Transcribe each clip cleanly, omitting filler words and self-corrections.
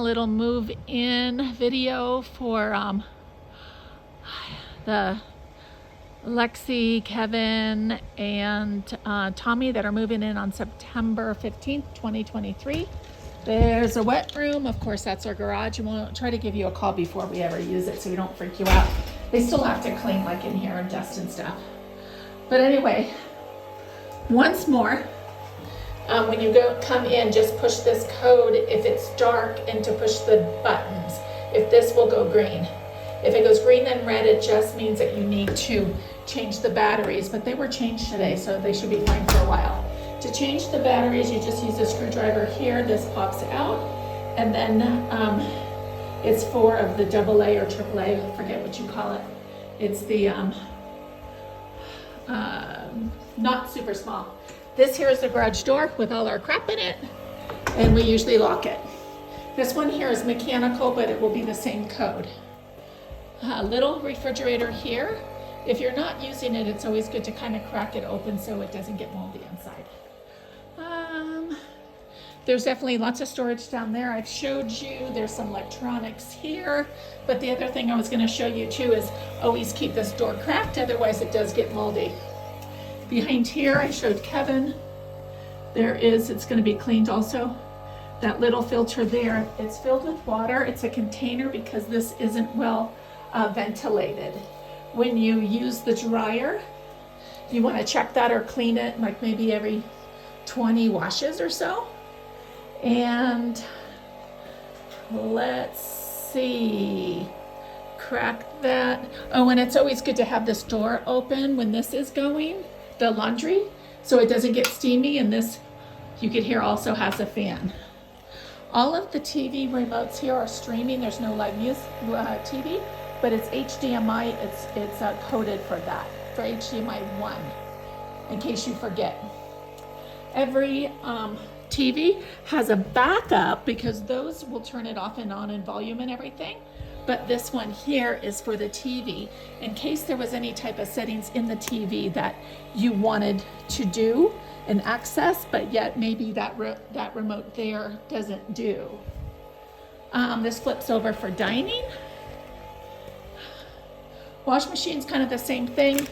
A little move-in video for the Lexy, Kevin, and Tommy that are moving in on September 15th, 2023. There's a wet room. Of course, that's our garage. And we'll try to give you a call before we ever use it so we don't freak you out. They still have to clean like in here and dust and stuff. But anyway, once more, when you come in, just push this code if it's dark and to push the buttons. If this will go green. If it goes green and red, it just means that you need to change the batteries, but they were changed today, so they should be fine for a while. To change the batteries, you just use a screwdriver here. This pops out, and then it's 4 of the AA or AAA, I forget what you call it. It's the not super small. This here is the garage door with all our crap in it, and we usually lock it. This one here is mechanical, but it will be the same code. A little refrigerator here. If you're not using it, it's always good to kind of crack it open so it doesn't get moldy inside. There's definitely lots of storage down there. I've showed you there's some electronics here, but the other thing I was going to show you too is always keep this door cracked, otherwise it does get moldy. Behind here, I showed Kevin. It's going to be cleaned also. That little filter there, it's filled with water. It's a container because this isn't well ventilated. When you use the dryer, you want to check that or clean it like maybe every 20 washes or so. And let's see, crack that. Oh, and it's always good to have this door open when this is going, the laundry, so it doesn't get steamy. And this, you can hear, also has a fan. All of the TV remotes here are streaming. There's no live music TV, but it's HDMI. It's coded for that, for HDMI 1, in case you forget. Every TV has a backup because those will turn it off and on in volume and everything. But this one here is for the TV, in case there was any type of settings in the TV that you wanted to do and access, but yet maybe that remote there doesn't do. This flips over for dining. Wash machine's kind of the same thing.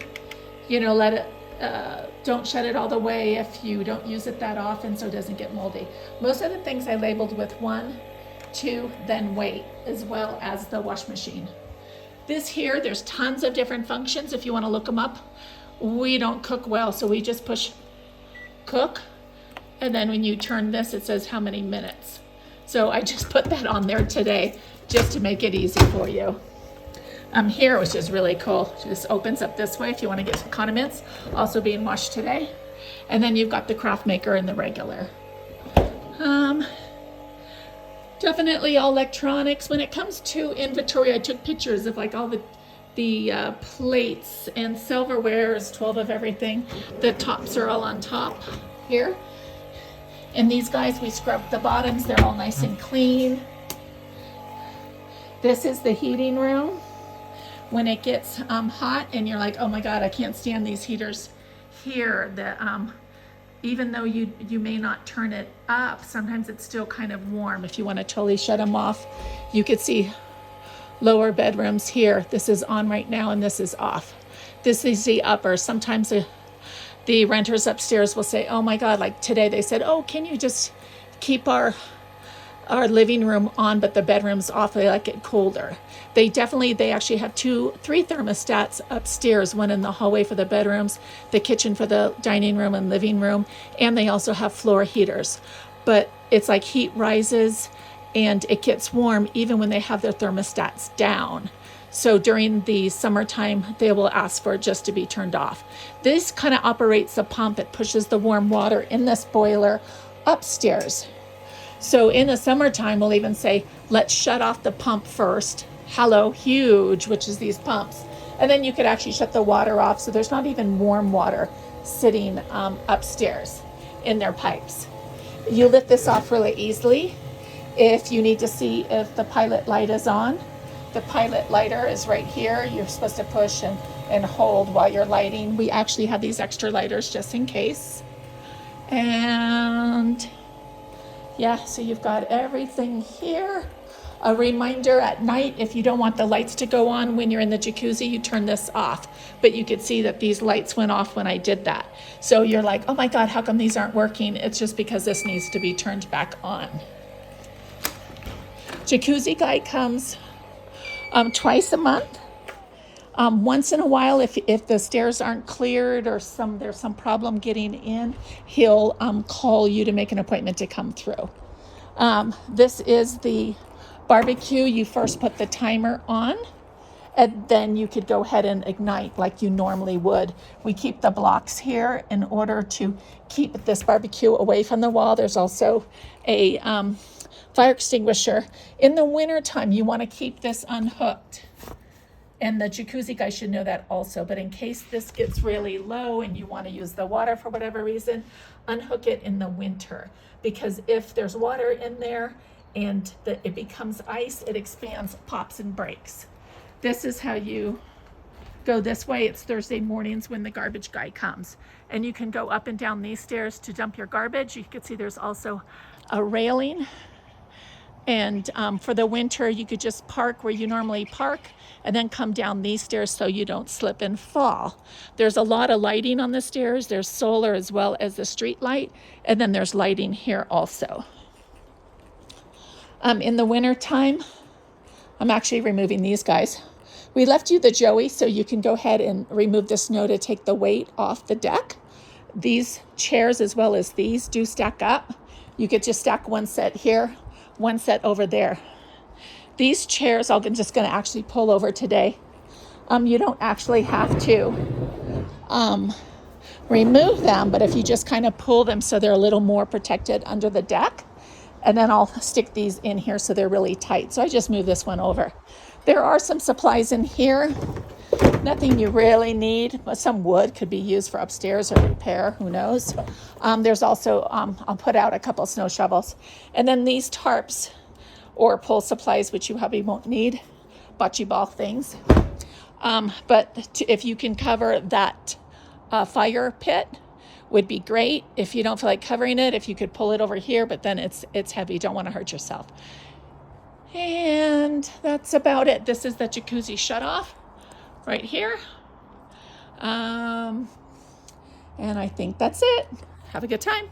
You know, let it, don't shut it all the way if you don't use it that often so it doesn't get moldy. Most of the things I labeled with 1, 2, then wait, as well as the wash machine. This here, there's tons of different functions if you want to look them up. We don't cook well, so we just push cook, and then when you turn this, it says how many minutes. So I just put that on there today just to make it easy for you. Here, which is really cool, it just opens up this way if you want to get some condiments, also being washed today. And then you've got the craft maker and the regular. Definitely all electronics. When it comes to inventory, I took pictures of like all the plates and silverware is 12 of everything. The tops are all on top here. And these guys, we scrubbed the bottoms. They're all nice and clean. This is the heating room. When it gets hot and you're like, oh my God, I can't stand these heaters here, that even though you may not turn it up, sometimes it's still kind of warm. If you want to totally shut them off, you could see lower bedrooms here. This is on right now and this is off. This is the upper. Sometimes the renters upstairs will say, oh my God, like today they said, oh, can you just keep our living room on, but the bedroom's off. They like it colder. They actually have 3 thermostats upstairs, one in the hallway for the bedrooms, the kitchen for the dining room and living room, and they also have floor heaters. But it's like heat rises and it gets warm even when they have their thermostats down. So during the summertime, they will ask for it just to be turned off. This kind of operates the pump. It pushes the warm water in this boiler upstairs. So in the summertime, we'll even say, let's shut off the pump first. Hello, huge, which is these pumps. And then you could actually shut the water off. So there's not even warm water sitting upstairs in their pipes. You lift this off really easily. If you need to see if the pilot light is on, the pilot lighter is right here. You're supposed to push and hold while you're lighting. We actually have these extra lighters just in case. And yeah, so you've got everything here. A reminder at night, if you don't want the lights to go on when you're in the jacuzzi, you turn this off. But you could see that these lights went off when I did that. So you're like, oh my God, how come these aren't working? It's just because this needs to be turned back on. Jacuzzi guy comes twice a month. Once in a while, if the stairs aren't cleared or there's some problem getting in, he'll call you to make an appointment to come through. This is the barbecue. You first put the timer on, and then you could go ahead and ignite like you normally would. We keep the blocks here in order to keep this barbecue away from the wall. There's also a fire extinguisher. In the wintertime, you want to keep this unhooked. And the jacuzzi guy should know that also. But in case this gets really low and you want to use the water for whatever reason, unhook it in the winter. Because if there's water in there and it becomes ice, it expands, pops, and breaks. This is how you go this way. It's Thursday mornings when the garbage guy comes. And you can go up and down these stairs to dump your garbage. You can see there's also a railing. And for the winter, you could just park where you normally park and then come down these stairs so you don't slip and fall. There's a lot of lighting on the stairs. There's solar as well as the street light. And then there's lighting here also. In the winter time, I'm actually removing these guys. We left you the Joey so you can go ahead and remove the snow to take the weight off the deck. These chairs as well as these do stack up. You could just stack one set here, one set over there. These chairs I'm just going to actually pull over today. You don't actually have to remove them, but if you just kind of pull them so they're a little more protected under the deck, and then I'll stick these in here so they're really tight. So I just move this one over. There are some supplies in here. Nothing you really need, but some wood could be used for upstairs or repair, who knows. There's also, I'll put out a couple snow shovels. And then these tarps or pull supplies, which you probably won't need, bocce ball things. But if you can cover that fire pit, would be great. If you don't feel like covering it, if you could pull it over here, but then it's heavy, you don't want to hurt yourself. And that's about it. This is the jacuzzi shut off right here. And I think that's it. Have a good time.